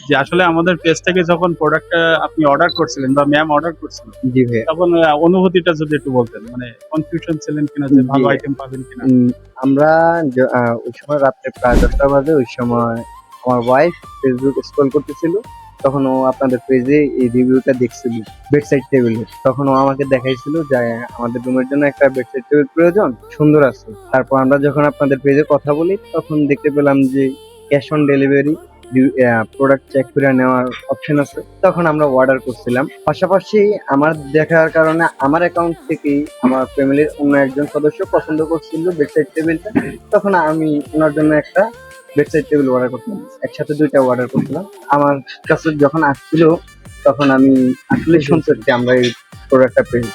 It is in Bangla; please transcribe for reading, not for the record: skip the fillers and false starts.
যে আসলে আমাদের পেজ থেকে যখন প্রোডাক্টটা আপনি অর্ডার করছিলেন বা ম্যাম অর্ডার করছিলেন, জি ভাইয়া। তখন অনুভূতিটা যদি একটু বলতেন, মানে কনফিউশন ছিলেন কিনা যে জি। ভালো আইটেম পাবেন কিনা? উম আমরা ওই সময় রাত্রে প্রায় 10টা বাজে। ওই সময় আমার ওয়াইফ ফেসবুক স্ক্রল করতেছিল। তখন ও আপনাদের পেজে এই রিভিউটা দেখছিল বেডসাইড টেবিলের। তখন ও আমাকে দেখাইছিল যে আমাদের রুমের জন্য একটা বেডসাইড টেবিল প্রয়োজন, সুন্দর আছে। তারপর আমরা যখন আপনাদের পেজে কথা বলি তখন দেখতে পেলাম যে cash on delivery product check করে নেওয়ার অপশন আছে। তখন আমরা অর্ডার করছিলাম। পাশাপাশি আমার দেখার কারণে আমার অ্যাকাউন্ট থেকেই আমার ফ্যামিলির অন্য একজন সদস্য পছন্দ করছিল বেডসাইড টেবিলটা। তখন আমি ওনার জন্য একটা বেডসাইড টেবিল অর্ডার করলাম। একসাথে ২টা অর্ডার করছিলাম। আমার কাছে যখন আসছিল তখন আমি আসলে সন্তুষ্ট আমরা এই প্রোডাক্টটা পেয়ে।